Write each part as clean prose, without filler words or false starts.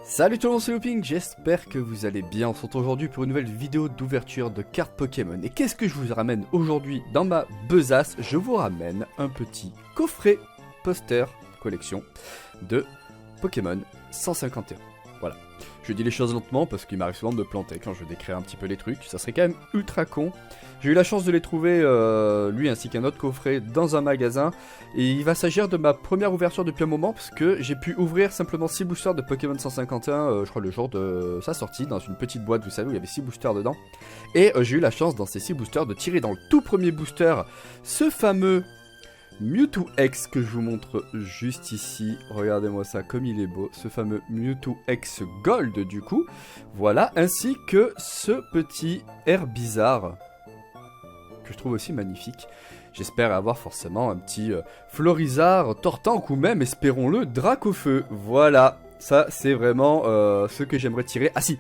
Salut tout le monde, c'est Looping, j'espère que vous allez bien. On se retrouve aujourd'hui pour une nouvelle vidéo d'ouverture de cartes Pokémon. Et qu'est-ce que je vous ramène aujourd'hui dans ma besace? Je vous ramène un petit coffret poster collection de Pokémon 151. Voilà. Je dis les choses lentement parce qu'il m'arrive souvent de me planter quand je veux décrire un petit peu les trucs. Ça serait quand même ultra con. J'ai eu la chance de les trouver, lui ainsi qu'un autre coffret, dans un magasin. Et il va s'agir de ma première ouverture depuis un moment, parce que j'ai pu ouvrir simplement 6 boosters de Pokémon 151, je crois le jour de sa sortie, dans une petite boîte, vous savez, où il y avait 6 boosters dedans. Et j'ai eu la chance, dans ces 6 boosters, de tirer dans le tout premier booster ce fameux Mewtwo X que je vous montre juste ici. Regardez-moi ça, comme il est beau, ce fameux Mewtwo X Gold du coup. Voilà, ainsi que ce petit Herbizarre que je trouve aussi magnifique. J'espère avoir forcément un petit Florizard, Tortank ou même, espérons-le, Dracofeu. Voilà, ça c'est vraiment ce que j'aimerais tirer. Ah si,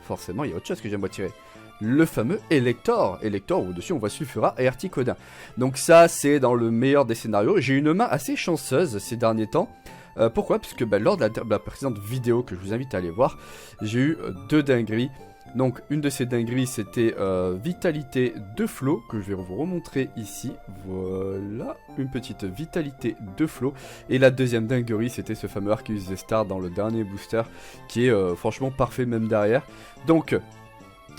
forcément il y a autre chose que j'aimerais tirer. Le fameux Elector, où dessus on voit Sulfura et Articodin. Donc ça c'est dans le meilleur des scénarios. J'ai une main assez chanceuse ces derniers temps. Pourquoi? Parce que lors de la précédente vidéo que je vous invite à aller voir, j'ai eu 2 dingueries. Donc une de ces dingueries c'était Vitalité de Flow, que je vais vous remontrer ici. Voilà, une petite Vitalité de Flow. Et la deuxième dinguerie c'était ce fameux Arceus Zestar dans le dernier booster, qui est franchement parfait même derrière. Donc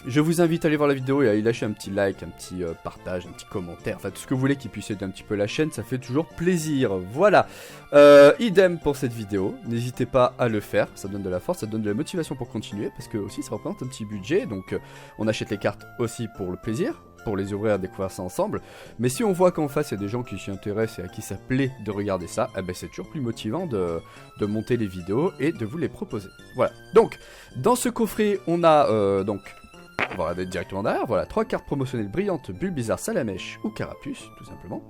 je vous invite à aller voir la vidéo et à y lâcher un petit like, un petit partage, un petit commentaire, enfin tout ce que vous voulez qui puisse aider un petit peu la chaîne, ça fait toujours plaisir. Voilà, idem pour cette vidéo, n'hésitez pas à le faire, ça donne de la force, ça donne de la motivation pour continuer, parce que aussi ça représente un petit budget, donc on achète les cartes aussi pour le plaisir, pour les ouvrir et découvrir ça ensemble, mais si on voit qu'en face il y a des gens qui s'y intéressent et à qui ça plaît de regarder ça, eh ben c'est toujours plus motivant de monter les vidéos et de vous les proposer. Voilà, donc dans ce coffret on a donc... On va regarder directement derrière, voilà, 3 cartes promotionnelles brillantes, Bulbizarre, Salamèche ou Carapuce, tout simplement.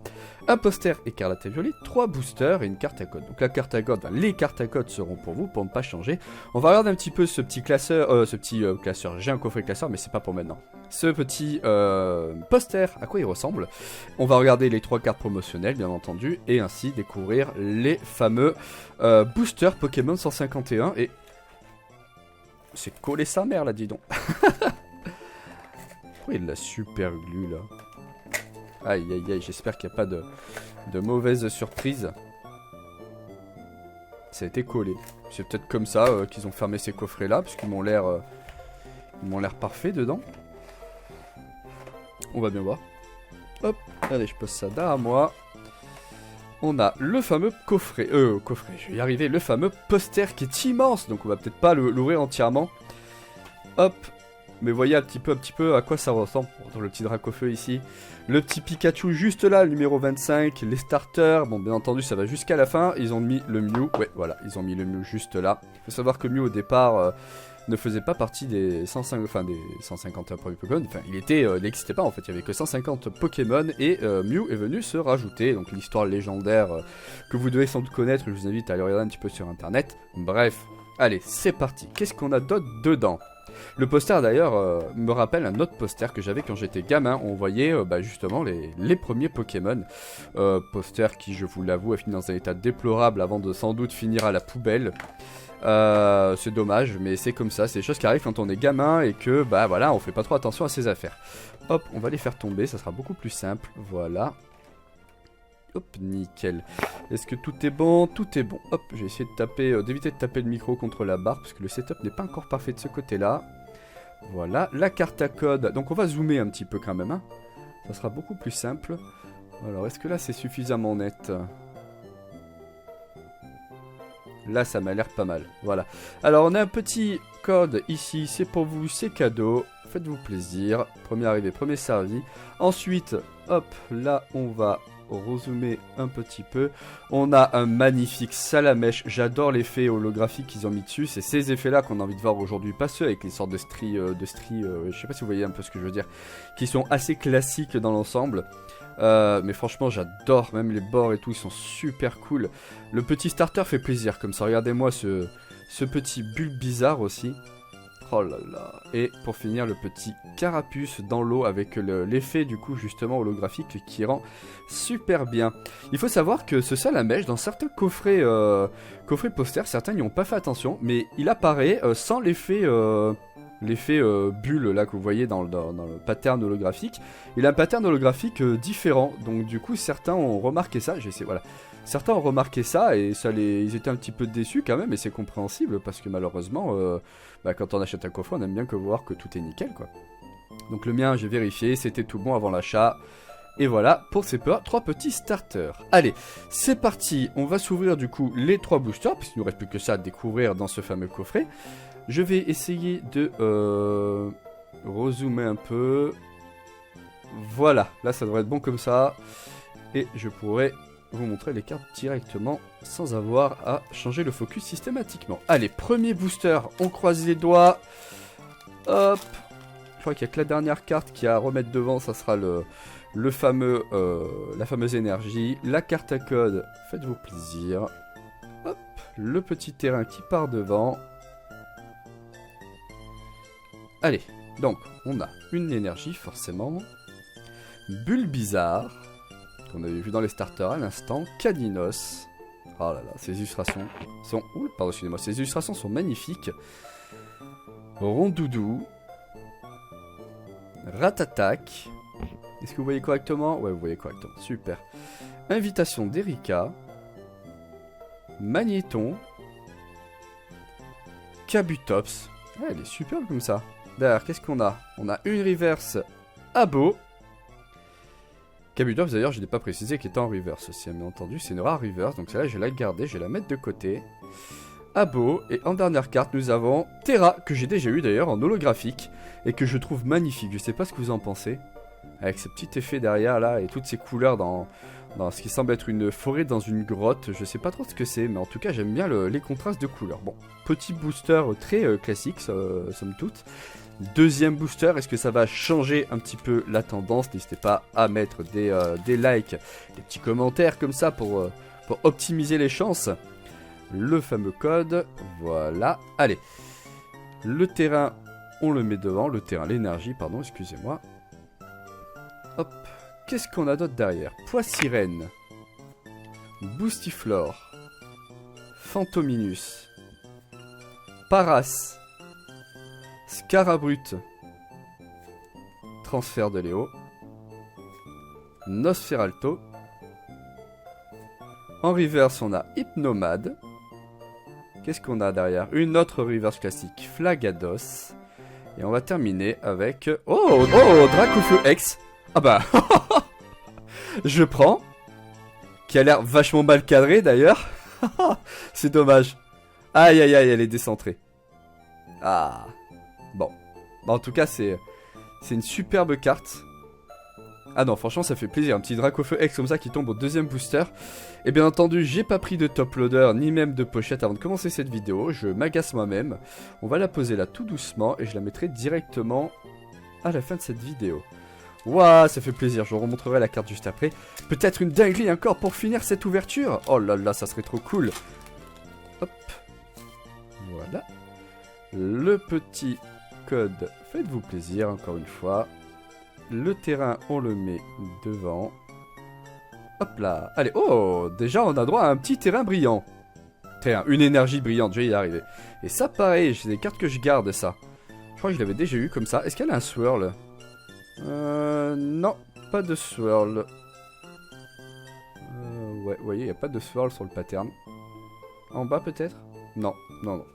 Un poster écarlate et violet, 3 boosters et une carte à code. Donc la carte à code, enfin, les cartes à code seront pour vous, pour ne pas changer. On va regarder un petit peu ce petit classeur, classeur, j'ai un coffret classeur mais c'est pas pour maintenant. Ce petit poster, à quoi il ressemble. On va regarder les 3 cartes promotionnelles, bien entendu, et ainsi découvrir les fameux boosters Pokémon 151 et... C'est collé sa mère là, dis donc. Pourquoi il y a de la super glue là? Aïe aïe aïe, j'espère qu'il n'y a pas de mauvaise surprise. Ça a été collé. C'est peut-être comme ça qu'ils ont fermé ces coffrets là, parce qu'ils m'ont l'air parfaits dedans. On va bien voir. Hop, allez, je pose ça derrière moi. On a le fameux coffret, je vais y arriver, le fameux poster qui est immense, donc on va peut-être pas l'ouvrir entièrement. Hop. Mais voyez un petit peu à quoi ça ressemble. Dans le petit Dracofeu ici. Le petit Pikachu juste là, le numéro 25. Les starters. Bon, bien entendu, ça va jusqu'à la fin. Ils ont mis le Mew. Ouais, voilà, ils ont mis le Mew juste là. Il faut savoir que Mew au départ ne faisait pas partie des 151 premiers Pokémon. Enfin, il n'existait pas en fait. Il n'y avait que 150 Pokémon et Mew est venu se rajouter. Donc l'histoire légendaire que vous devez sans doute connaître. Je vous invite à aller regarder un petit peu sur internet. Bref, allez, c'est parti. Qu'est-ce qu'on a d'autre dedans ? Le poster d'ailleurs me rappelle un autre poster que j'avais quand j'étais gamin. On voyait justement les premiers Pokémon. Poster qui, je vous l'avoue, a fini dans un état déplorable avant de sans doute finir à la poubelle. C'est dommage, mais c'est comme ça. C'est des choses qui arrivent quand on est gamin et que voilà, on fait pas trop attention à ses affaires. Hop, on va les faire tomber, ça sera beaucoup plus simple. Voilà. Hop, nickel. Est-ce que tout est bon? Tout est bon. Hop, j'ai essayé de taper, d'éviter de taper le micro contre la barre parce que le setup n'est pas encore parfait de ce côté-là. Voilà, la carte à code. Donc on va zoomer un petit peu quand même, hein. Ça sera beaucoup plus simple. Alors, est-ce que là c'est suffisamment net? Là, ça m'a l'air pas mal. Voilà. Alors, on a un petit code ici. C'est pour vous, c'est cadeau. Faites-vous plaisir. Premier arrivé, premier servi. Ensuite, hop, là, on va rezoomer un petit peu. On a un magnifique Salamèche. J'adore l'effet holographique qu'ils ont mis dessus. C'est ces effets-là qu'on a envie de voir aujourd'hui. Pas ceux avec les sortes de stries. Je sais pas si vous voyez un peu ce que je veux dire. Qui sont assez classiques dans l'ensemble. Mais franchement j'adore, même les bords et tout, ils sont super cool. Le petit starter fait plaisir comme ça, regardez-moi ce petit Bulbizarre aussi. Oh là là. Et pour finir, le petit carapuce dans l'eau avec l'effet du coup justement holographique qui rend super bien. Il faut savoir que ce salamèche, dans certains coffrets, coffrets posters, certains n'y ont pas fait attention, mais il apparaît sans l'effet bulle là que vous voyez dans le pattern holographique. Il a un pattern holographique différent, donc du coup certains ont remarqué ça. J'ai essayé, voilà. Certains ont remarqué ça et ils étaient un petit peu déçus quand même, et c'est compréhensible parce que malheureusement, quand on achète un coffret, on aime bien voir que tout est nickel quoi. Donc le mien, j'ai vérifié, c'était tout bon avant l'achat. Et voilà pour ces 3 petits starters. Allez, c'est parti, on va s'ouvrir du coup les 3 boosters, puisqu'il ne nous reste plus que ça à découvrir dans ce fameux coffret. Je vais essayer de rezoomer un peu. Voilà, là ça devrait être bon comme ça. Et je pourrais vous montrer les cartes directement sans avoir à changer le focus systématiquement. Allez, premier booster, on croise les doigts. Hop. Je crois qu'il n'y a que la dernière carte qui a à remettre devant, ça sera la fameuse énergie. La carte à code, faites-vous plaisir. Hop, le petit terrain qui part devant. Allez, donc on a une énergie forcément. Bulle bizarre, qu'on avait vu dans les starters à l'instant. Caninos. Oh là là, ces illustrations sont... Ouh, pardon, excusez-moi, ces illustrations sont magnifiques. Rondoudou. Ratatac. Est-ce que vous voyez correctement? Ouais, vous voyez correctement, super. Invitation d'Erika. Magnéton. Kabutops. Ouais, elle est superbe comme ça. Derrière, qu'est-ce qu'on a? On a une reverse Abo. Kabutops, d'ailleurs, je n'ai pas précisé qu'elle était en reverse aussi, bien entendu. C'est une rare reverse, donc celle-là, je vais la garder, je vais la mettre de côté. Abo, et en dernière carte, nous avons Terra, que j'ai déjà eu d'ailleurs en holographique, et que je trouve magnifique. Je sais pas ce que vous en pensez. Avec ce petit effet derrière, là, et toutes ces couleurs dans ce qui semble être une forêt dans une grotte. Je sais pas trop ce que c'est, mais en tout cas, j'aime bien les contrastes de couleurs. Bon, petit booster très classique, somme toute. Deuxième booster, est-ce que ça va changer un petit peu la tendance? N'hésitez pas à mettre des likes, des petits commentaires comme ça pour optimiser les chances. Le fameux code, voilà. Allez, le terrain, on le met devant. L'énergie, pardon, excusez-moi. Hop, qu'est-ce qu'on a d'autre derrière? Poissirène, Boostiflore, Phantominus, Paras, Scarabrute, Transfert de Léo, Nosferalto. En reverse, on a Hypnomade. Qu'est-ce qu'on a derrière? Une autre reverse classique, Flagados. Et on va terminer avec... Oh, Dracofeu X. Ah bah, je prends. Qui a l'air vachement mal cadré d'ailleurs. C'est dommage. Aïe aïe aïe, elle est décentrée. Ah. Bon. En tout cas, c'est une superbe carte. Ah non, franchement, ça fait plaisir. Un petit Dracofeu X comme ça qui tombe au deuxième booster. Et bien entendu, j'ai pas pris de top loader ni même de pochette avant de commencer cette vidéo. Je m'agace moi-même. On va la poser là tout doucement et je la mettrai directement à la fin de cette vidéo. Waouh, ça fait plaisir. Je vous remontrerai la carte juste après. Peut-être une dinguerie encore pour finir cette ouverture. Oh là là, ça serait trop cool. Hop. Voilà. Le petit code. Faites-vous plaisir encore une fois. Le terrain, on le met devant. Hop là. Allez, oh, déjà on a droit à un petit terrain brillant. Une énergie brillante, je vais y arriver. Et ça, pareil, c'est des cartes que je garde, ça. Je crois que je l'avais déjà eu comme ça. Est-ce qu'elle a un swirl? Non, pas de swirl. Ouais, vous voyez, il n'y a pas de swirl sur le pattern. En bas, peut-être? Non, non, non.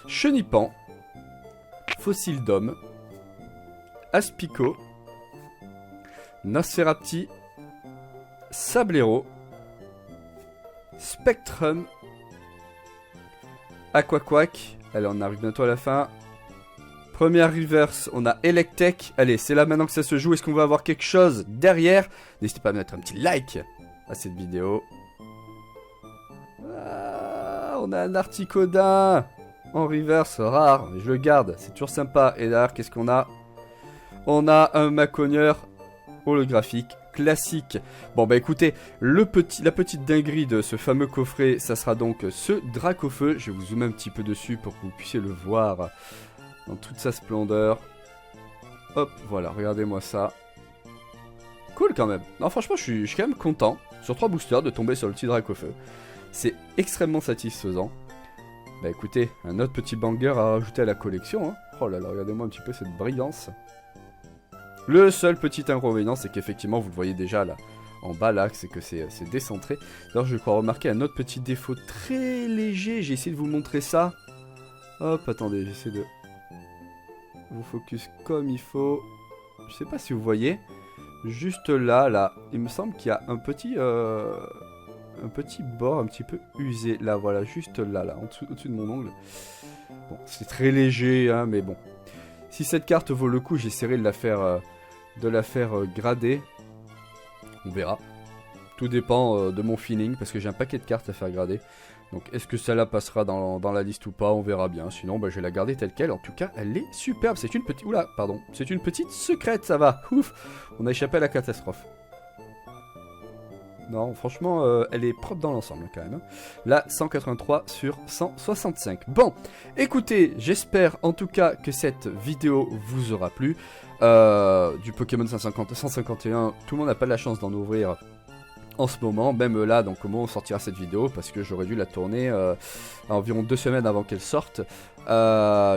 Chenipan. Fossile d'homme. Aspico. Nosferapti, Sablero, Spectrum, Aquaquack. Allez, on arrive bientôt à la fin. Première reverse, on a Electek. Allez, c'est là maintenant que ça se joue. Est-ce qu'on va avoir quelque chose derrière? N'hésitez pas à mettre un petit like à cette vidéo. Ah, on a un Articodin en reverse, rare, mais je le garde, c'est toujours sympa. Et derrière, qu'est-ce qu'on a? On a un Maconieur holographique classique. Bon bah écoutez, la petite dinguerie de ce fameux coffret, ça sera donc ce Dracofeu. Je vais vous zoomer un petit peu dessus pour que vous puissiez le voir dans toute sa splendeur. Hop, voilà, regardez-moi ça. Cool quand même. Non, franchement, je suis quand même content, sur 3 boosters, de tomber sur le petit Dracofeu. C'est extrêmement satisfaisant. Bah écoutez, un autre petit banger à rajouter à la collection. Hein. Oh là là, regardez-moi un petit peu cette brillance. Le seul petit inconvénient, c'est qu'effectivement, vous le voyez déjà là, en bas là, c'est que c'est décentré. D'ailleurs, je crois remarquer un autre petit défaut très léger. J'ai essayé de vous montrer ça. Hop, attendez, j'essaie de vous focus comme il faut. Je sais pas si vous voyez. Juste là, il me semble qu'il y a un petit bord un petit peu usé. Là, voilà, juste là, au-dessus de mon ongle. Bon, c'est très léger, hein, mais bon. Si cette carte vaut le coup, j'essaierai de la faire, grader. On verra. Tout dépend de mon feeling, parce que j'ai un paquet de cartes à faire grader. Donc, est-ce que celle-là passera dans la liste ou pas? On verra bien. Sinon, bah, je vais la garder telle quelle. En tout cas, elle est superbe. C'est une petite... Oula, pardon. C'est une petite secrète, ça va. Ouf. On a échappé à la catastrophe. Non, franchement, elle est propre dans l'ensemble, quand même. Là, 183 sur 165. Bon, écoutez, j'espère en tout cas que cette vidéo vous aura plu. Du Pokémon 151, tout le monde n'a pas la chance d'en ouvrir en ce moment, même là, donc comment on sortira cette vidéo, parce que j'aurais dû la tourner à environ 2 semaines avant qu'elle sorte.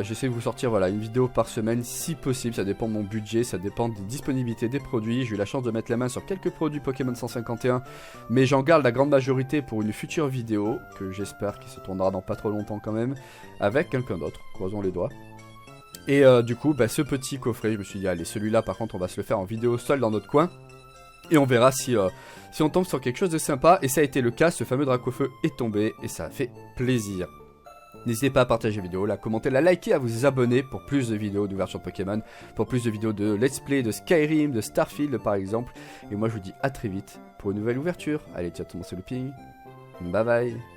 J'essaie de vous sortir voilà, une vidéo par semaine si possible, ça dépend de mon budget, ça dépend des disponibilités des produits. J'ai eu la chance de mettre la main sur quelques produits Pokémon 151, mais j'en garde la grande majorité pour une future vidéo, que j'espère qu'il se tournera dans pas trop longtemps quand même, avec quelqu'un d'autre, croisons les doigts. Et du coup, bah, ce petit coffret, je me suis dit, allez, celui-là par contre on va se le faire en vidéo seul dans notre coin. Et on verra si on tombe sur quelque chose de sympa. Et ça a été le cas, ce fameux Dracofeu est tombé et ça a fait plaisir. N'hésitez pas à partager la vidéo, la commenter, la liker, à vous abonner pour plus de vidéos d'ouverture Pokémon, pour plus de vidéos de let's play, de Skyrim, de Starfield par exemple. Et moi je vous dis à très vite pour une nouvelle ouverture. Allez, ciao tout le monde, c'est Looping. Bye bye.